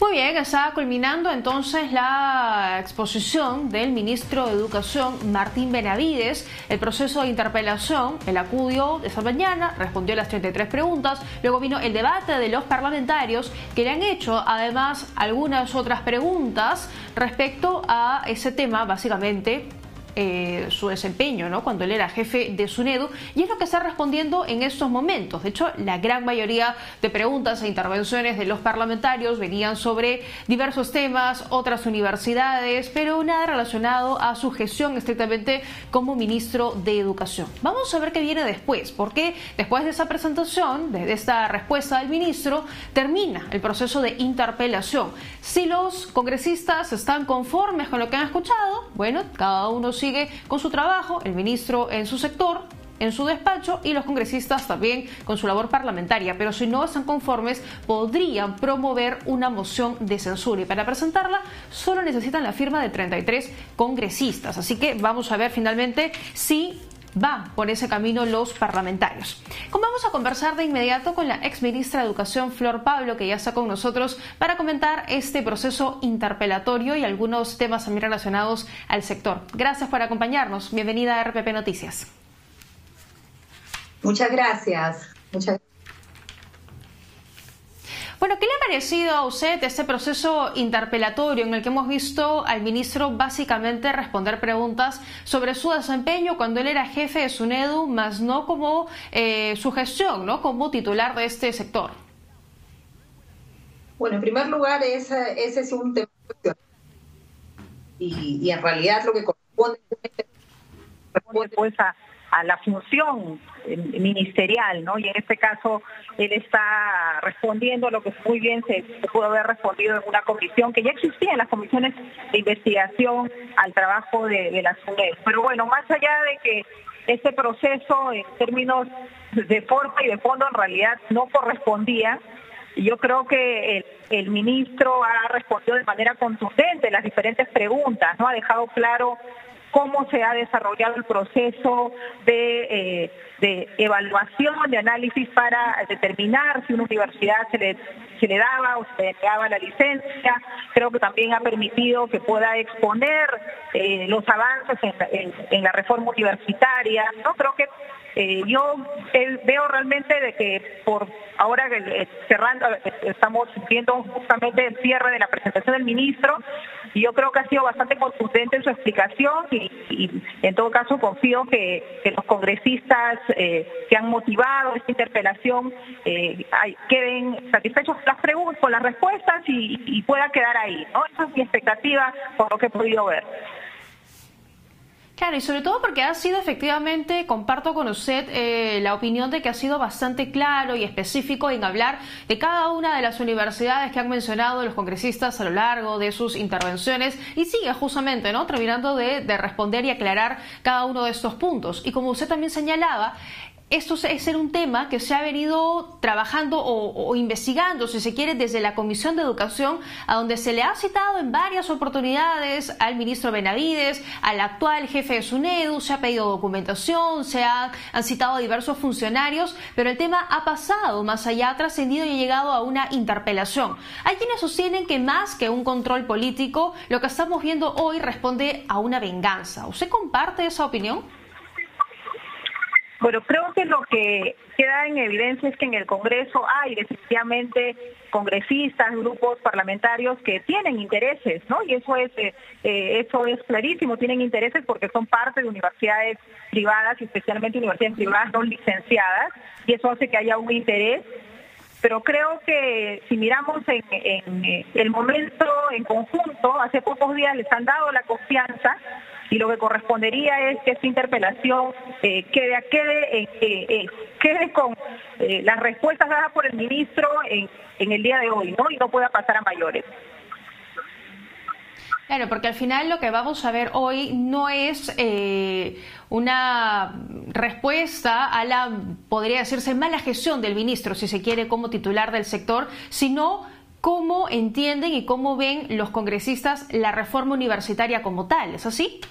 Muy bien, está culminando entonces la exposición del ministro de Educación, Martín Benavides. El proceso de interpelación, él acudió esa mañana, respondió las 33 preguntas, luego vino el debate de los parlamentarios que le han hecho además algunas otras preguntas respecto a ese tema, básicamente su desempeño, ¿no?, cuando él era jefe de SUNEDU, y es lo que está respondiendo en estos momentos. De hecho, la gran mayoría de preguntas e intervenciones de los parlamentarios venían sobre diversos temas, otras universidades, pero nada relacionado a su gestión estrictamente como ministro de Educación. Vamos a ver qué viene después, porque después de esa presentación, de esta respuesta del ministro, termina el proceso de interpelación. Si los congresistas están conformes con lo que han escuchado, bueno, cada uno sigue con su trabajo, el ministro en su sector, en su despacho, y los congresistas también con su labor parlamentaria. Pero si no están conformes, podrían promover una moción de censura, y para presentarla solo necesitan la firma de 33 congresistas. Así que vamos a ver finalmente si va por ese camino los parlamentarios. Vamos a conversar de inmediato con la ex ministra de Educación, Flor Pablo, que ya está con nosotros para comentar este proceso interpelatorio y algunos temas también relacionados al sector. Gracias por acompañarnos. Bienvenida a RPP Noticias. Muchas gracias. Bueno, ¿qué le ha parecido a usted este proceso interpelatorio en el que hemos visto al ministro básicamente responder preguntas sobre su desempeño cuando él era jefe de SUNEDU, más no como su gestión, ¿no?, como titular de este sector? Bueno, en primer lugar, ese es un tema y en realidad lo que corresponde pues a la función ministerial, ¿no? Y en este caso él está respondiendo lo que muy bien se pudo haber respondido en una comisión que ya existía, en las comisiones de investigación al trabajo de la SUNEDU. Pero bueno, más allá de que este proceso en términos de forma y de fondo en realidad no correspondía, yo creo que el ministro ha respondido de manera contundente las diferentes preguntas, ¿no? Ha dejado claro cómo se ha desarrollado el proceso de evaluación, de análisis para determinar si una universidad se le daba o se le negaba la licencia. Creo que también ha permitido que pueda exponer los avances en la reforma universitaria, ¿no? Creo que yo veo realmente de que por ahora cerrando, estamos viendo justamente el cierre de la presentación del ministro, y yo creo que ha sido bastante contundente en su explicación y en todo caso confío que los congresistas que han motivado esta interpelación queden satisfechos con las respuestas y pueda quedar ahí, ¿no? Esa es mi expectativa por lo que he podido ver. Claro, y sobre todo porque ha sido efectivamente, comparto con usted la opinión de que ha sido bastante claro y específico en hablar de cada una de las universidades que han mencionado los congresistas a lo largo de sus intervenciones, y sigue justamente, ¿no?, terminando de responder y aclarar cada uno de estos puntos. Y como usted también señalaba, esto es un tema que se ha venido trabajando o investigando, si se quiere, desde la Comisión de Educación, a donde se le ha citado en varias oportunidades al ministro Benavides, al actual jefe de SUNEDU, se ha pedido documentación, han citado a diversos funcionarios, pero el tema ha pasado más allá, ha trascendido y ha llegado a una interpelación. Hay quienes sostienen que más que un control político, lo que estamos viendo hoy responde a una venganza. ¿Usted comparte esa opinión? Bueno, creo que lo que queda en evidencia es que en el Congreso hay definitivamente congresistas, grupos parlamentarios que tienen intereses, ¿no? Y eso es clarísimo, tienen intereses porque son parte de universidades privadas, y especialmente universidades privadas no licenciadas, y eso hace que haya un interés. Pero creo que si miramos en el momento en conjunto, hace pocos días les han dado la confianza, y lo que correspondería es que esta interpelación quede con las respuestas dadas por el ministro en el día de hoy, ¿no? Y no pueda pasar a mayores. Claro, porque al final lo que vamos a ver hoy no es una respuesta a la, podría decirse, mala gestión del ministro, si se quiere, como titular del sector, sino cómo entienden y cómo ven los congresistas la reforma universitaria como tal. ¿Es así?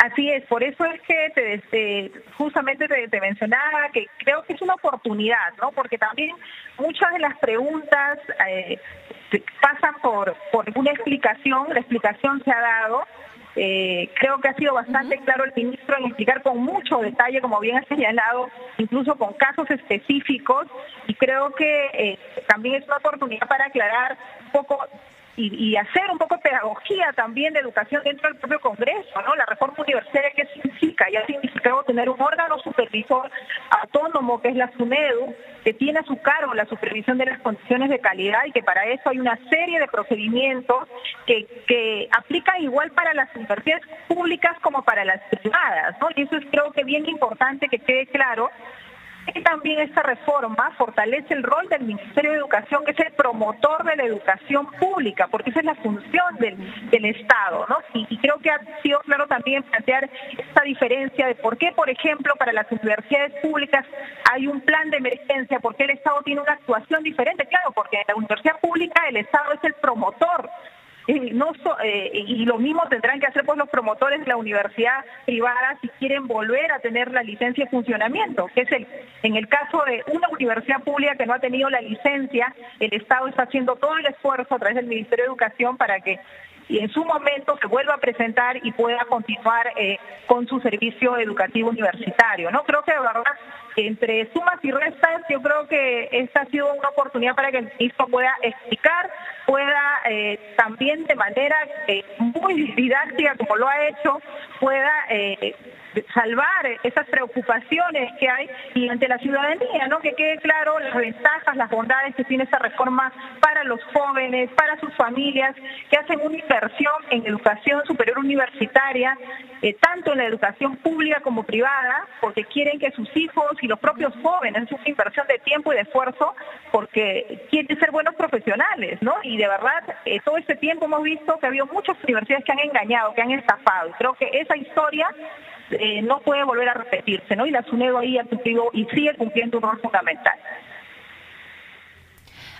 Así es, por eso es que justamente te mencionaba que creo que es una oportunidad, ¿no? Porque también muchas de las preguntas pasan por una explicación, la explicación se ha dado. Creo que ha sido bastante claro el ministro en explicar con mucho detalle, como bien ha señalado, incluso con casos específicos, y creo que también es una oportunidad para aclarar un poco y hacer un poco de pedagogía también de educación dentro del propio Congreso, ¿no? La reforma universitaria, ¿qué significa? Ya ha significado tener un órgano supervisor autónomo, que es la SUNEDU, que tiene a su cargo la supervisión de las condiciones de calidad y que para eso hay una serie de procedimientos que aplican igual para las universidades públicas como para las privadas, ¿no? Y eso es creo que bien importante que quede claro. Y también esta reforma fortalece el rol del Ministerio de Educación, que es el promotor de la educación pública, porque esa es la función del Estado, ¿no? Y creo que ha sido claro también plantear esta diferencia de por qué, por ejemplo, para las universidades públicas hay un plan de emergencia, por qué el Estado tiene una actuación diferente. Claro, porque en la universidad pública el Estado es el promotor. Y lo mismo tendrán que hacer pues los promotores de la universidad privada si quieren volver a tener la licencia de funcionamiento, que es en el caso de una universidad pública que no ha tenido la licencia, el Estado está haciendo todo el esfuerzo a través del Ministerio de Educación para que en su momento se vuelva a presentar y pueda continuar con su servicio educativo universitario, ¿no? Creo que de verdad, entre sumas y restas, yo creo que esta ha sido una oportunidad para que el ministro pueda explicar, pueda también de manera muy didáctica, como lo ha hecho, pueda salvar esas preocupaciones que hay y ante la ciudadanía, ¿no? Que quede claro las ventajas, las bondades que tiene esta reforma para los jóvenes, para sus familias, que hacen una inversión en educación superior universitaria, tanto en la educación pública como privada, porque quieren que sus hijos y los propios jóvenes, es una inversión de tiempo y de esfuerzo, porque quieren ser buenos profesionales, ¿no? Y de verdad, todo este tiempo hemos visto que ha habido muchas universidades que han engañado, que han estafado, y creo que esa historia no puede volver a repetirse, ¿no? Y la SUNEDU ahí ha cumplido y sigue cumpliendo un rol fundamental.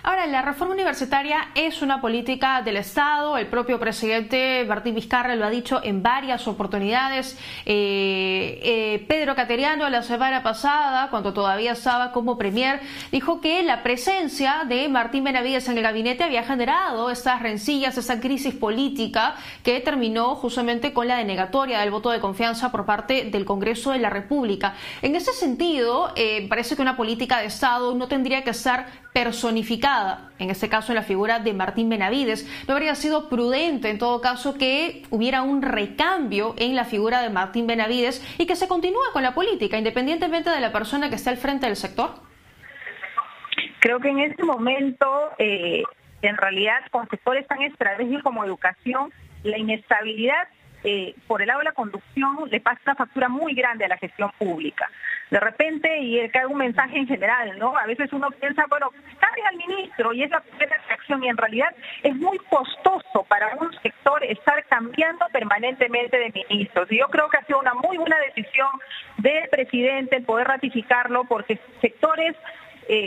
Ahora, la reforma universitaria es una política del Estado. El propio presidente Martín Vizcarra lo ha dicho en varias oportunidades. Pedro Cateriano la semana pasada, cuando todavía estaba como premier, dijo que la presencia de Martín Benavides en el gabinete había generado estas rencillas, esta crisis política que terminó justamente con la denegatoria del voto de confianza por parte del Congreso de la República. En ese sentido, parece que una política de Estado no tendría que ser personificada, en este caso en la figura de Martín Benavides. ¿No habría sido prudente en todo caso que hubiera un recambio en la figura de Martín Benavides y que se continúe con la política, independientemente de la persona que esté al frente del sector? Creo que en este momento, en realidad, con sectores tan estratégicos como educación, la inestabilidad por el lado de la conducción le pasa una factura muy grande a la gestión pública. De repente, y cae un mensaje en general, ¿no? A veces uno piensa, bueno, cambia al ministro y es la primera reacción, y en realidad es muy costoso para un sector estar cambiando permanentemente de ministros. Y yo creo que ha sido una muy buena decisión del presidente el poder ratificarlo, porque sectores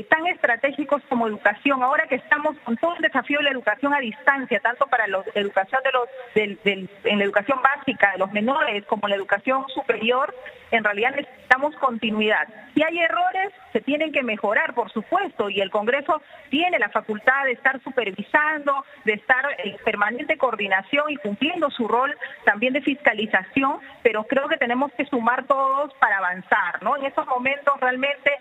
tan estratégicos como educación, ahora que estamos con todo el desafío de la educación a distancia, tanto para la educación en la educación básica de los menores como la educación superior, en realidad necesitamos continuidad. Si hay errores, se tienen que mejorar, por supuesto, y el Congreso tiene la facultad de estar supervisando, de estar en permanente coordinación y cumpliendo su rol también de fiscalización, pero creo que tenemos que sumar todos para avanzar, ¿no? En estos momentos realmente,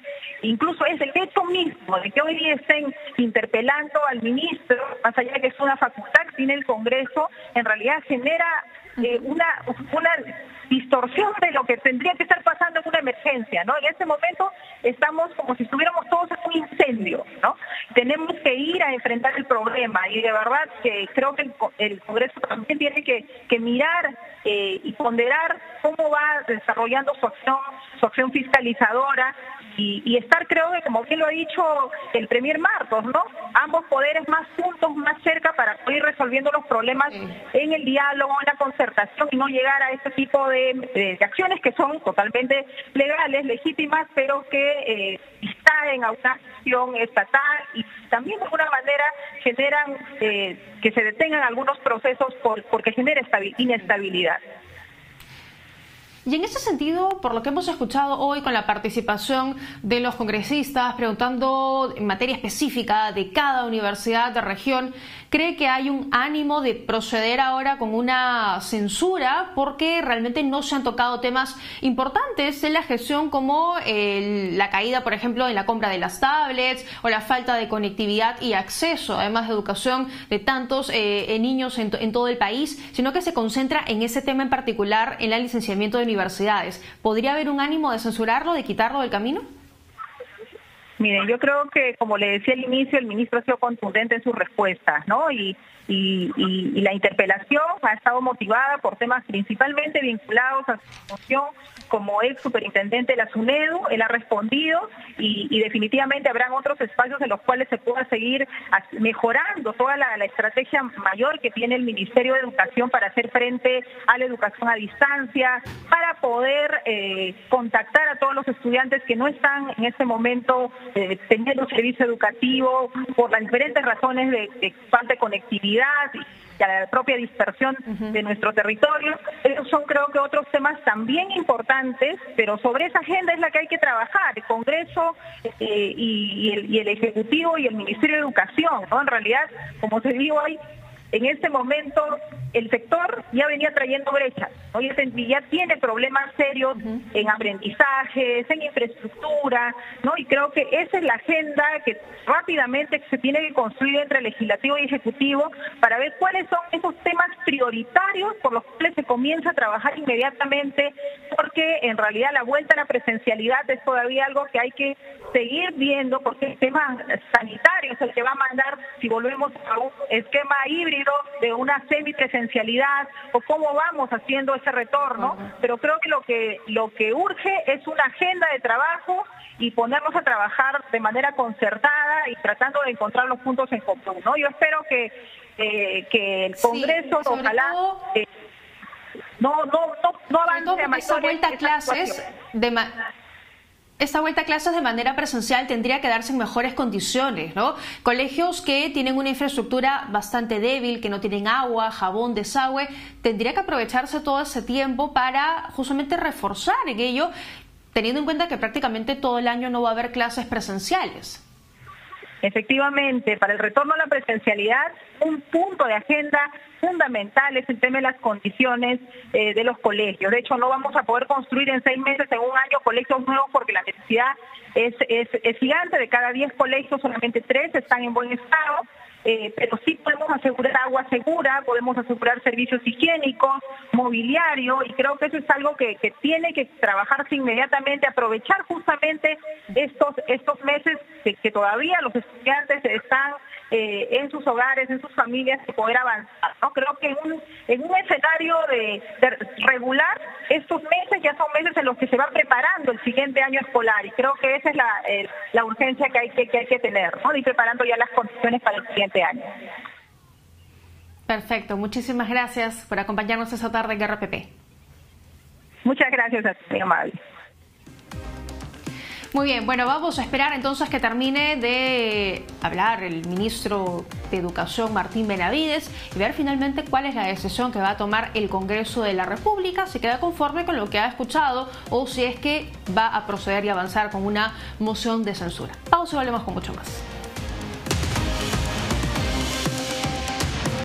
incluso es el hecho mismo de que hoy día estén interpelando al ministro, más allá de que es una facultad que tiene el Congreso, en realidad genera una distorsión de lo que tendría que estar pasando en una emergencia, ¿no? En este momento estamos como si estuviéramos todos en un incendio, ¿no? Tenemos que ir a enfrentar el problema y de verdad que creo que el Congreso también tiene que mirar y ponderar cómo va desarrollando su acción fiscalizadora y estar, creo que como bien lo ha dicho el premier Martos, ¿no? Ambos poderes más juntos, más cerca para ir resolviendo los problemas en el diálogo, en la concertación y no llegar a este tipo de acciones que son totalmente legales, legítimas, pero que distraen a una acción estatal y también de alguna manera generan que se detengan algunos procesos porque genera inestabilidad. Y en ese sentido, por lo que hemos escuchado hoy con la participación de los congresistas preguntando en materia específica de cada universidad de región, ¿cree que hay un ánimo de proceder ahora con una censura porque realmente no se han tocado temas importantes en la gestión como la caída, por ejemplo, en la compra de las tablets o la falta de conectividad y acceso, además de educación de tantos niños en todo el país, sino que se concentra en ese tema en particular, en el licenciamiento de universidades? ¿Podría haber un ánimo de censurarlo, de quitarlo del camino? Miren, yo creo que, como le decía al inicio, el ministro ha sido contundente en sus respuestas, ¿no? Y la interpelación ha estado motivada por temas principalmente vinculados a su función como ex superintendente de la SUNEDU. Él ha respondido y definitivamente habrán otros espacios en los cuales se pueda seguir mejorando toda la estrategia mayor que tiene el Ministerio de Educación para hacer frente a la educación a distancia, para poder contactar a todos los estudiantes que no están en este momento teniendo un servicio educativo por las diferentes razones de falta de conectividad y a la propia dispersión de nuestro territorio. Esos son, creo que, otros temas también importantes, pero sobre esa agenda es la que hay que trabajar, el Congreso y el Ejecutivo y el Ministerio de Educación, ¿no? En realidad, como se dijo hoy, en este momento el sector ya venía trayendo brechas, ¿no? Ya tiene problemas serios en aprendizajes, en infraestructura, ¿no? Y creo que esa es la agenda que rápidamente se tiene que construir entre legislativo y ejecutivo para ver cuáles son esos temas prioritarios por los cuales se comienza a trabajar inmediatamente, porque en realidad la vuelta a la presencialidad es todavía algo que hay que seguir viendo, porque el tema sanitario es el que va a mandar si volvemos a un esquema híbrido de una semipresencialidad o cómo vamos haciendo ese retorno. Pero creo que lo que urge es una agenda de trabajo y ponernos a trabajar de manera concertada y tratando de encontrar los puntos en común, ¿no? Yo espero que el Congreso, sí, ojalá no avance a esta vuelta a clases Esta vuelta a clases de manera presencial tendría que darse en mejores condiciones, ¿no? Colegios que tienen una infraestructura bastante débil, que no tienen agua, jabón, desagüe, tendría que aprovecharse todo ese tiempo para justamente reforzar en ello, teniendo en cuenta que prácticamente todo el año no va a haber clases presenciales. Efectivamente, para el retorno a la presencialidad, un punto de agenda fundamental es el tema de las condiciones de los colegios. De hecho, no vamos a poder construir en 6 meses, en un año, colegios nuevos porque la necesidad es gigante. De cada 10 colegios, solamente 3 están en buen estado. Pero sí podemos asegurar agua segura, podemos asegurar servicios higiénicos, mobiliario, y creo que eso es algo que tiene que trabajarse inmediatamente, aprovechar justamente estos meses que todavía los estudiantes están en sus hogares, en sus familias, y poder avanzar, ¿no? Creo que en un escenario de regular, estos meses ya son meses en los que se va preparando el siguiente año escolar, y creo que esa es la urgencia que hay que tener, ¿no? Y preparando ya las condiciones para el siguiente año. Perfecto, muchísimas gracias por acompañarnos esta tarde en RPP. Muchas gracias a ti, muy amable. Muy bien, bueno, vamos a esperar entonces que termine de hablar el ministro de Educación, Martín Benavides, y ver finalmente cuál es la decisión que va a tomar el Congreso de la República, si queda conforme con lo que ha escuchado o si es que va a proceder y avanzar con una moción de censura. Pausa y volvemos con mucho más.